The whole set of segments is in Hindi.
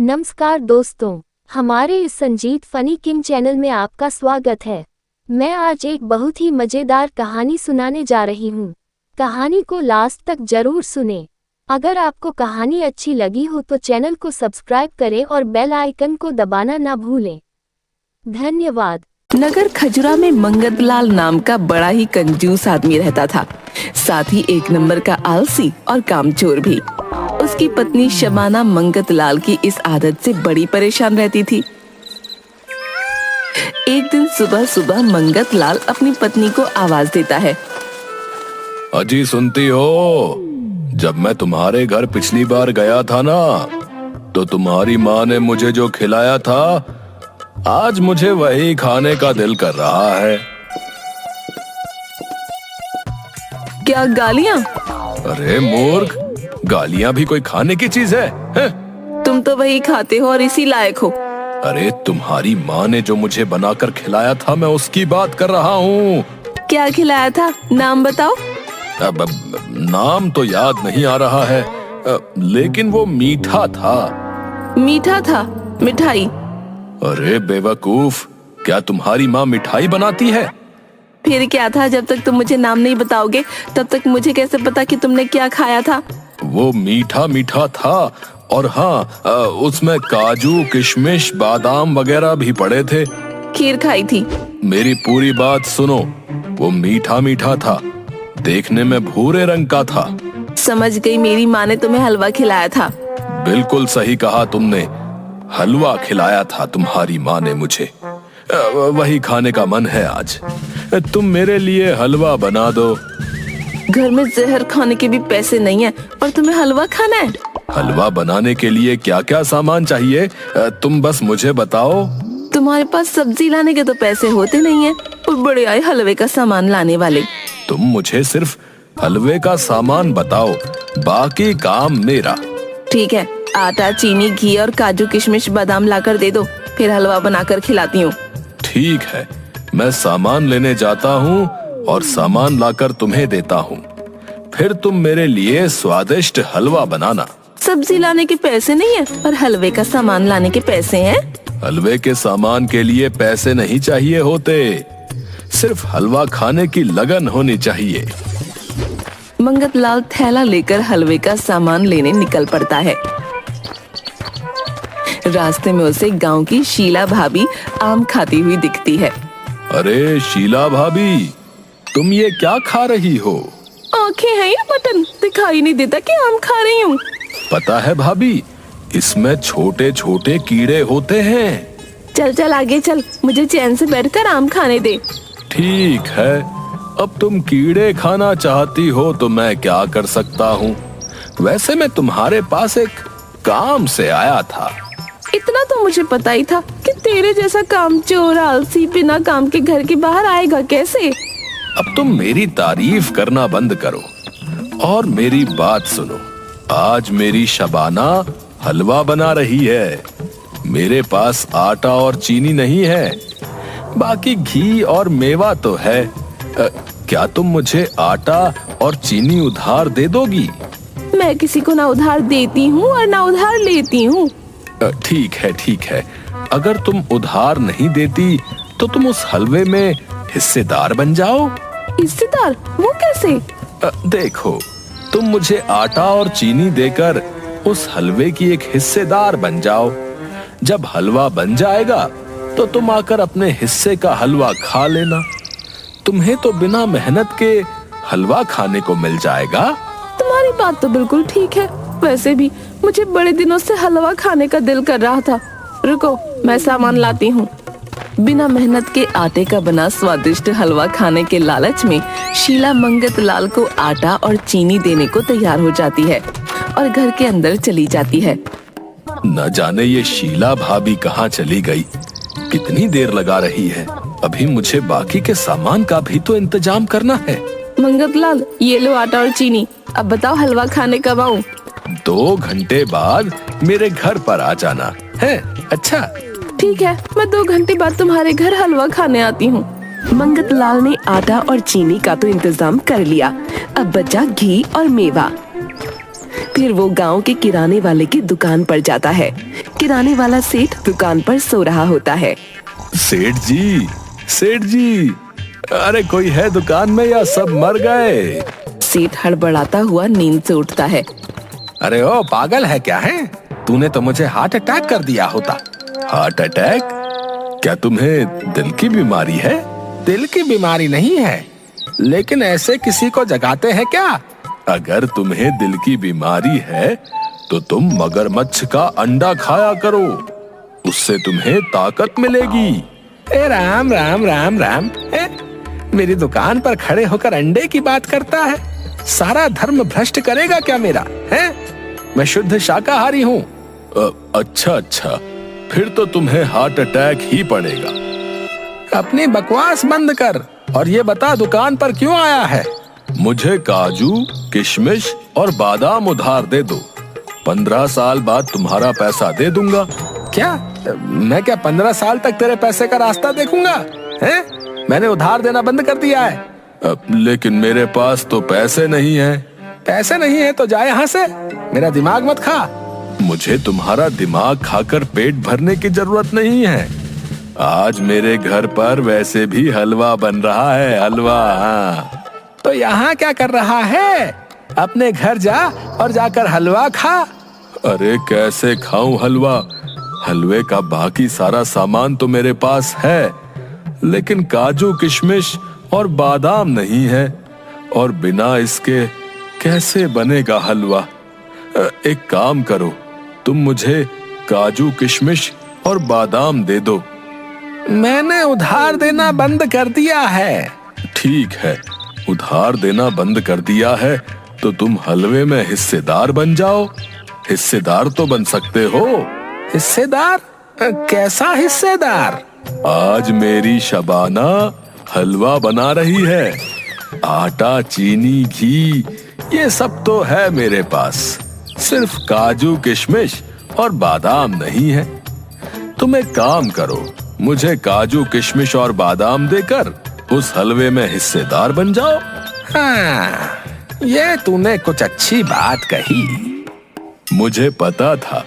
नमस्कार दोस्तों, हमारे इस संजीत फनी किंग चैनल में आपका स्वागत है। मैं आज एक बहुत ही मज़ेदार कहानी सुनाने जा रही हूँ। कहानी को लास्ट तक जरूर सुने। अगर आपको कहानी अच्छी लगी हो तो चैनल को सब्सक्राइब करें और बेल आइकन को दबाना ना भूलें। धन्यवाद। नगर खजुरा में मंगतलाल नाम का बड़ा ही कंजूस आदमी रहता था, साथ ही एक नंबर का आलसी और कामचोर भी। उसकी पत्नी शबाना मंगतलाल की इस आदत से बड़ी परेशान रहती थी। एक दिन सुबह सुबह मंगतलाल अपनी पत्नी को आवाज देता है। अजी सुनती हो? जब मैं तुम्हारे घर पिछली बार गया था ना, तो तुम्हारी माँ ने मुझे जो खिलाया था, आज मुझे वही खाने का दिल कर रहा है। क्या गालियाँ? अरे मूर्ख, गालियाँ भी कोई खाने की चीज है? तुम तो वही खाते हो और इसी लायक हो। अरे तुम्हारी माँ ने जो मुझे बनाकर खिलाया था, मैं उसकी बात कर रहा हूँ। क्या खिलाया था? नाम बताओ। अब नाम तो याद नहीं आ रहा है, लेकिन वो मीठा था। मीठा था? मिठाई? अरे बेवकूफ, क्या तुम्हारी माँ मिठाई बनाती है? फिर क्या था? जब तक तुम मुझे नाम नहीं बताओगे तब तक मुझे कैसे पता कि तुमने क्या खाया था? वो मीठा मीठा था, और हाँ, उसमें काजू, किशमिश, बादाम वगैरह भी पड़े थे। खीर खाई थी? मेरी पूरी बात सुनो। वो मीठा मीठा था, देखने में भूरे रंग का था। समझ गई, मेरी माँ ने तुम्हें हलवा खिलाया था। बिल्कुल सही कहा तुमने, हलवा खिलाया था तुम्हारी माँ ने मुझे। वही खाने का मन है आज। तुम मेरे लिए हलवा बना दो। घर में जहर खाने के भी पैसे नहीं है और तुम्हें हलवा खाना है? हलवा बनाने के लिए क्या क्या सामान चाहिए, तुम बस मुझे बताओ। तुम्हारे पास सब्जी लाने के तो पैसे होते नहीं है, और बड़े आए हलवे का सामान लाने वाले। तुम मुझे सिर्फ हलवे का सामान बताओ, बाकी काम मेरा। ठीक है, आटा, चीनी, घी और काजू, किशमिश, बादाम लाकर दे दो, फिर हलवा बनाकर खिलाती हूँ। ठीक है, मैं सामान लेने जाता हूँ और सामान लाकर तुम्हें देता हूँ। फिर तुम मेरे लिए स्वादिष्ट हलवा बनाना। सब्जी लाने के पैसे नहीं है और हलवे का सामान लाने के पैसे हैं? हलवे के सामान के लिए पैसे नहीं चाहिए होते, सिर्फ हलवा खाने की लगन होनी चाहिए। मंगतलाल थैला लेकर हलवे का सामान लेने निकल पड़ता है। रास्ते में उसे गांव की शीला भाभी आम खाती हुई दिखती है। अरे शीला भाभी, तुम ये क्या खा रही हो? आंखें हैं या बटन, दिखाई नहीं देता कि आम खा रही हूँ? पता है भाभी, इसमें छोटे छोटे कीड़े होते हैं। चल चल आगे चल, मुझे चैन से बैठकर आम खाने दे। ठीक है, अब तुम कीड़े खाना चाहती हो तो मैं क्या कर सकता हूँ। वैसे मैं तुम्हारे पास एक काम से आया था। इतना तो मुझे पता ही था कि तेरे जैसा कामचोर आलसी बिना काम के घर के बाहर आएगा कैसे। अब तुम मेरी तारीफ करना बंद करो और मेरी बात सुनो। आज मेरी शबाना हलवा बना रही है। मेरे पास आटा और चीनी नहीं है, बाकी घी और मेवा तो है। क्या तुम मुझे आटा और चीनी उधार दे दोगी? मैं किसी को ना उधार देती हूँ और ना उधार लेती हूँ। ठीक है ठीक है, अगर तुम उधार नहीं देती तो तुम उस हलवे में हिस्सेदार बन जाओ। हिस्सेदार? वो कैसे? देखो, तुम मुझे आटा और चीनी देकर उस हलवे की एक हिस्सेदार बन जाओ। जब हलवा बन जाएगा तो तुम आकर अपने हिस्से का हलवा खा लेना। तुम्हें तो बिना मेहनत के हलवा खाने को मिल जाएगा। तुम्हारी बात तो बिल्कुल ठीक है। वैसे भी मुझे बड़े दिनों से हलवा खाने का दिल कर रहा था। रुको, मैं सामान लाती हूँ। बिना मेहनत के आटे का बना स्वादिष्ट हलवा खाने के लालच में शीला मंगतलाल को आटा और चीनी देने को तैयार हो जाती है और घर के अंदर चली जाती है। न जाने ये शीला भाभी कहाँ चली गई, कितनी देर लगा रही है। अभी मुझे बाकी के सामान का भी तो इंतजाम करना है। मंगतलाल, ये लो आटा और चीनी। अब बताओ हलवा खाने कब आऊँ? 2 घंटे बाद मेरे घर पर आ जाना है। अच्छा ठीक है, मैं 2 घंटे बाद तुम्हारे घर हलवा खाने आती हूँ। मंगतलाल ने आटा और चीनी का तो इंतजाम कर लिया, अब बचा घी और मेवा। फिर वो गांव के किराने वाले की दुकान पर जाता है। किराने वाला सेठ दुकान पर सो रहा होता है। सेठ जी, अरे कोई है दुकान में या सब मर गए? सेठ हड़बड़ाता हुआ नींद से उठता है। अरे ओ पागल है क्या है? तूने तो मुझे हार्ट अटैक कर दिया होता। Heart attack? क्या तुम्हें दिल की बीमारी है? दिल की बीमारी नहीं है, लेकिन ऐसे किसी को जगाते हैं क्या? अगर तुम्हें दिल की बीमारी है तो तुम मगरमच्छ का अंडा खाया करो, उससे तुम्हें ताकत मिलेगी। ए राम राम राम राम, मेरी दुकान पर खड़े होकर अंडे की बात करता है। सारा धर्म भ्रष्ट करेगा क्या मेरा? है? मैं शुद्ध शाकाहारी हूँ। अच्छा, फिर तो तुम्हें हार्ट अटैक ही पड़ेगा। अपनी बकवास बंद कर और ये बता दुकान पर क्यों आया है? मुझे काजू, किशमिश और बादाम उधार दे दो। 15 साल बाद तुम्हारा पैसा दे दूंगा। क्या? मैं क्या 15 साल तक तेरे पैसे का रास्ता देखूंगा? हैं? मैंने उधार देना बंद कर दिया है। लेकिन मेरे पास तो पैसे नहीं है। पैसे नहीं है तो जा यहाँ से, मेरा दिमाग मत खा। मुझे तुम्हारा दिमाग खाकर पेट भरने की जरूरत नहीं है। आज मेरे घर पर वैसे भी हलवा बन रहा है, हलवा। हाँ। तो यहाँ क्या कर रहा है? अपने घर जा और जाकर हलवा खा। अरे कैसे खाऊं हलवा? हलवे का बाकी सारा सामान तो मेरे पास है, लेकिन काजू, किशमिश और बादाम नहीं है, और बिना इसके कैसे बनेगा हलवा? एक काम करो, तुम मुझे काजू, किशमिश और बादाम दे दो। मैंने उधार देना बंद कर दिया है। ठीक है, उधार देना बंद कर दिया है तो तुम हलवे में हिस्सेदार बन जाओ। हिस्सेदार तो बन सकते हो। हिस्सेदार? कैसा हिस्सेदार? आज मेरी शबाना हलवा बना रही है। आटा, चीनी, घी ये सब तो है मेरे पास, सिर्फ काजू, किशमिश और बादाम नहीं है। तुम एक काम करो, मुझे काजू, किशमिश और बादाम देकर उस हलवे में हिस्सेदार बन जाओ। हाँ, ये तूने कुछ अच्छी बात कही। मुझे पता था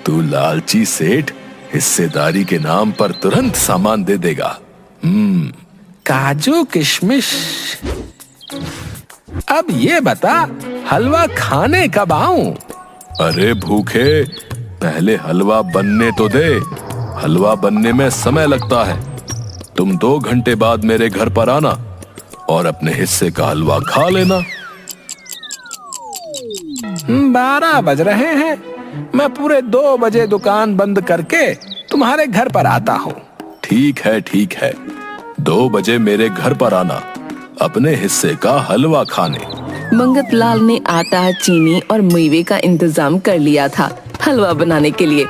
तू लालची सेठ हिस्सेदारी के नाम पर तुरंत सामान दे देगा। काजू, किशमिश। अब ये बता, हलवा खाने कब आऊं? अरे भूखे, पहले हलवा बनने तो दे। हलवा बनने में समय लगता है। तुम 2 घंटे बाद मेरे घर पर आना और अपने हिस्से का हलवा खा लेना। 12 बज रहे हैं। मैं पूरे 2 बजे दुकान बंद करके तुम्हारे घर पर आता हूँ। ठीक है, 2 बजे मेरे घर पर आना, अपने हिस्से का हलवा खाने। मंगत लाल ने आटा, चीनी और मेवे का इंतजाम कर लिया था हलवा बनाने के लिए।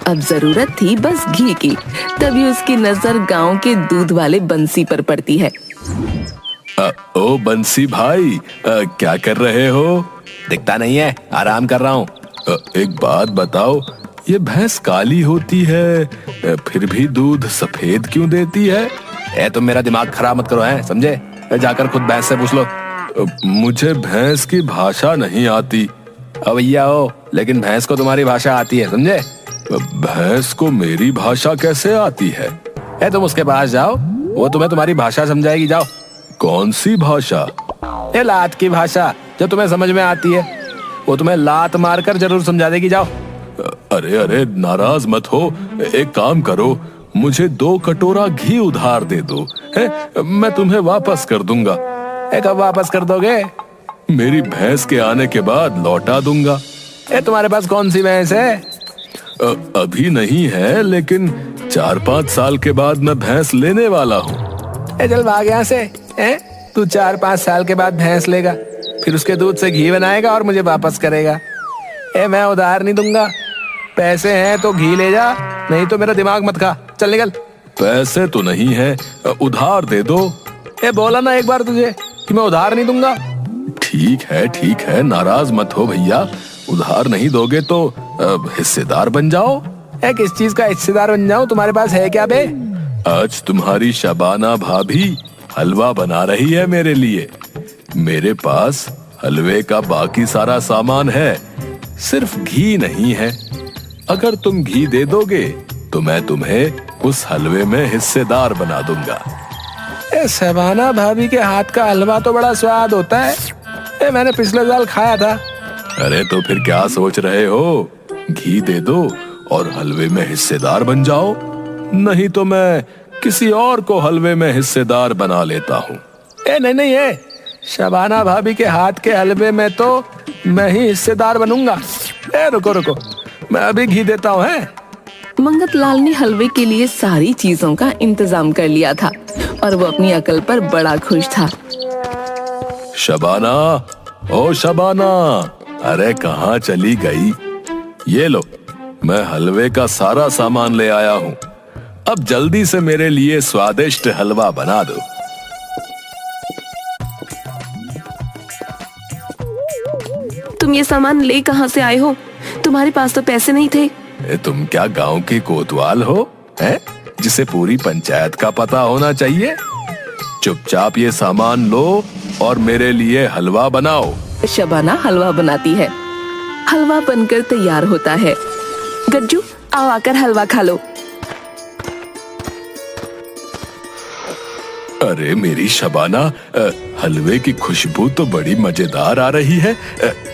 अब जरूरत थी बस घी की। तभी उसकी नजर गांव के दूध वाले बंसी पर पड़ती है। ओ बंसी भाई, क्या कर रहे हो? दिखता नहीं है, आराम कर रहा हूँ। एक बात बताओ, ये भैंस काली होती है फिर भी दूध सफेद क्यों देती है? तुम मेरा दिमाग खराब मत करो, है समझे? जाकर खुद भैंस से पूछ लो। मुझे भैंस की भाषा नहीं आती। भैया हो, लेकिन भैंस को तुम्हारी भाषा आती है, समझे? भैंस को मेरी भाषा कैसे आती है? तुम उसके पास जाओ, वो तुम्हें तुम्हारी भाषा समझाएगी। जाओ। कौन सी भाषा? ये लात की भाषा, जो तुम्हें समझ में आती है। वो तुम्हें लात मारकर जरूर समझा देगी। जाओ। अरे नाराज मत हो, एक काम करो, मुझे 2 कटोरा घी उधार दे दो, है? मैं तुम्हें वापस कर दूंगा। कब वापस कर दोगे? मेरी भैंस के आने के बाद लौटा दूंगा। तुम्हारे पास कौन सी भैंस है? अभी नहीं है, लेकिन 4-5 साल के बाद मैं भैंस लेने वाला हूँ। चल भाग यहाँ से। तू 4-5 साल के बाद भैंस लेगा, फिर उसके दूध से घी बनाएगा और मुझे वापस करेगा। मैं उधार नहीं दूंगा। पैसे हैं तो घी ले जा, नहीं तो मेरा दिमाग मत खा। चल निकल। पैसे तो नहीं है, उधार दे दो। बोला ना एक बार तुझे कि मैं उधार नहीं दूंगा। ठीक है, नाराज मत हो भैया। उधार नहीं दोगे तो हिस्सेदार बन जाओ। किस चीज का हिस्सेदार बन जाऊं? तुम्हारे पास है क्या बे? आज तुम्हारी शबाना भाभी हलवा बना रही है मेरे लिए। मेरे पास हलवे का बाकी सारा सामान है, सिर्फ घी नहीं है। अगर तुम घी दे दोगे तो मैं तुम्हें उस हलवे में हिस्सेदार बना दूंगा। शबाना भाभी के हाथ का हलवा तो बड़ा स्वाद होता है। मैंने पिछले साल खाया था। अरे तो फिर क्या सोच रहे हो? घी दे दो और हलवे में हिस्सेदार बन जाओ, नहीं तो मैं किसी और को हलवे में हिस्सेदार बना लेता हूँ। नहीं, शबाना भाभी के हाथ के हलवे में तो मैं ही हिस्सेदार बनूंगा। रुको, मैं अभी घी देता हूँ। मंगत लाल ने हलवे के लिए सारी चीजों का इंतजाम कर लिया था और वो अपनी अकल पर बड़ा खुश था। शबाना, ओ शबाना, अरे कहाँ चली गई? ये लो, मैं हलवे का सारा सामान ले आया हूँ। अब जल्दी से मेरे लिए स्वादिष्ट हलवा बना दो। तुम ये सामान ले कहाँ से आए हो? तुम्हारे पास तो पैसे नहीं थे। तुम क्या गांव की कोतवाल हो, हैं? जिसे पूरी पंचायत का पता होना चाहिए। चुपचाप ये सामान लो और मेरे लिए हलवा बनाओ। शबाना हलवा बनाती है। हलवा बनकर तैयार होता है। गज्जू, आओ आकर हलवा खा लो। अरे मेरी शबाना, हलवे की खुशबू तो बड़ी मजेदार आ रही है।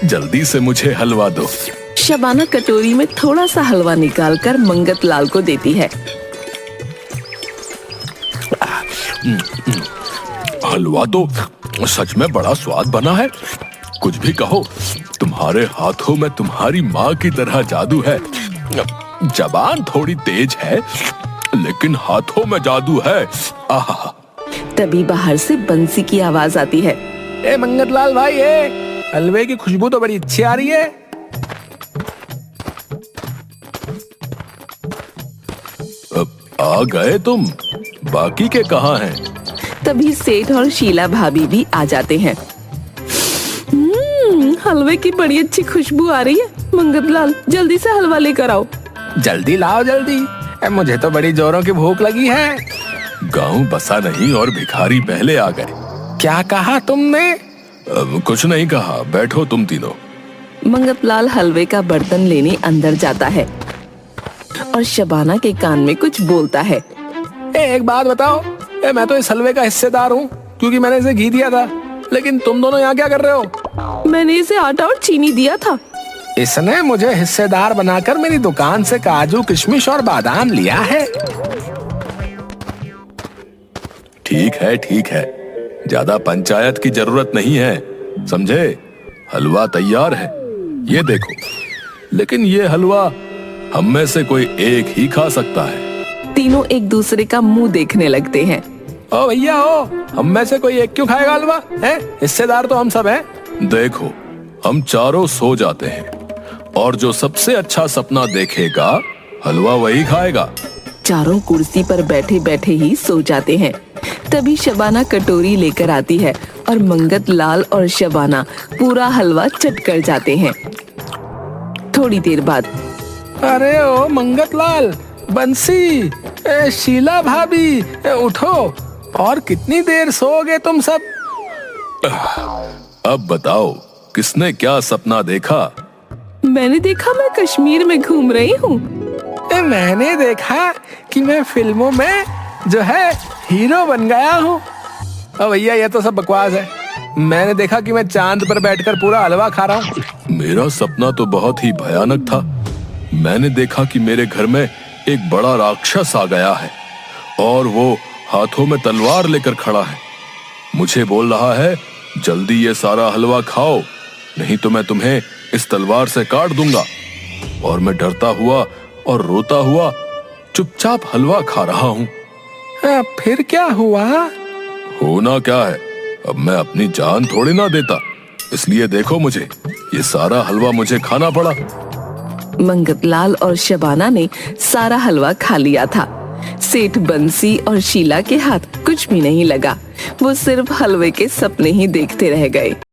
जल्दी से मुझे हलवा दो। शबाना कटोरी में थोड़ा सा हलवा निकालकर मंगत लाल को देती है। हलवा तो सच में बड़ा स्वाद बना है। कुछ भी कहो, तुम्हारे हाथों में तुम्हारी माँ की तरह जादू है। जबान थोड़ी तेज है, लेकिन हाथों में जादू है। आहा। तभी बाहर से बंसी की आवाज आती है। मंगत लाल भाई, हलवे की खुशबू तो बड़ी अच्छी आ रही है। आ गए तुम? बाकी के कहाँ हैं? तभी सेठ और शीला भाभी भी आ जाते हैं। हलवे की बड़ी अच्छी खुशबू आ रही है। मंगत लाल, जल्दी से हलवा लेकर आओ। जल्दी लाओ जल्दी, मुझे तो बड़ी जोरों की भूख लगी है। गांव बसा नहीं और भिखारी पहले आ गए। क्या कहा तुमने? कुछ नहीं कहा, बैठो तुम तीनों। मंगत लाल हलवे का बर्तन लेने अंदर जाता है और शबाना के कान में कुछ बोलता है। एक बात बताओ, मैं तो इस हलवे का हिस्सेदार हूँ क्योंकि मैंने इसे घी दिया था, लेकिन तुम दोनों यहाँ क्या कर रहे हो? मैंने इसे आटा और चीनी दिया था। इसने मुझे हिस्सेदार बनाकर मेरी दुकान से काजू, किशमिश और बादाम लिया है। ठीक है, ज्यादा पंचायत की जरूरत नहीं है, समझे? हलवा तैयार है, ये देखो। लेकिन ये हलवा हम में से कोई एक ही खा सकता है। तीनों एक दूसरे का मुंह देखने लगते हैं। ओ भैया, हम में से कोई एक क्यों खाएगा हलवा? है, हिस्सेदार तो हम सब हैं। देखो, हम चारों सो जाते हैं और जो सबसे अच्छा सपना देखेगा, हलवा वही खाएगा। चारों कुर्सी पर बैठे बैठे ही सो जाते हैं। तभी शबाना कटोरी लेकर आती है और मंगत लाल और शबाना पूरा हलवा चट कर जाते हैं। थोड़ी देर बाद, अरे ओ मंगत लाल, बंसी, शीला भाभी, उठो। और कितनी देर सोओगे तुम सब? अब बताओ, किसने क्या सपना देखा? मैंने देखा मैं कश्मीर में घूम रही हूँ। मैंने देखा कि मैं फिल्मों में जो है हीरो बन गया हूँ। अब भैया, ये तो सब बकवास है। मैंने देखा कि मैं चांद पर बैठकर पूरा हलवा खा रहा हूँ। मेरा सपना तो बहुत ही भयानक था। मैंने देखा कि मेरे घर में एक बड़ा राक्षस आ गया है और वो हाथों में तलवार लेकर खड़ा है। मुझे बोल रहा है, जल्दी ये सारा हलवा खाओ, नहीं तो मैं तुम्हें इस तलवार से काट दूंगा। और मैं डरता हुआ और रोता हुआ चुपचाप हलवा खा रहा हूँ। फिर क्या हुआ? होना क्या है, अब मैं अपनी जान थोड़ी ना देता, इसलिए देखो मुझे, ये सारा हलवा मुझे खाना पड़ा। मंगत लाल और शबाना ने सारा हलवा खा लिया था। सेठ बंसी और शीला के हाथ कुछ भी नहीं लगा। वो सिर्फ हलवे के सपने ही देखते रह गए।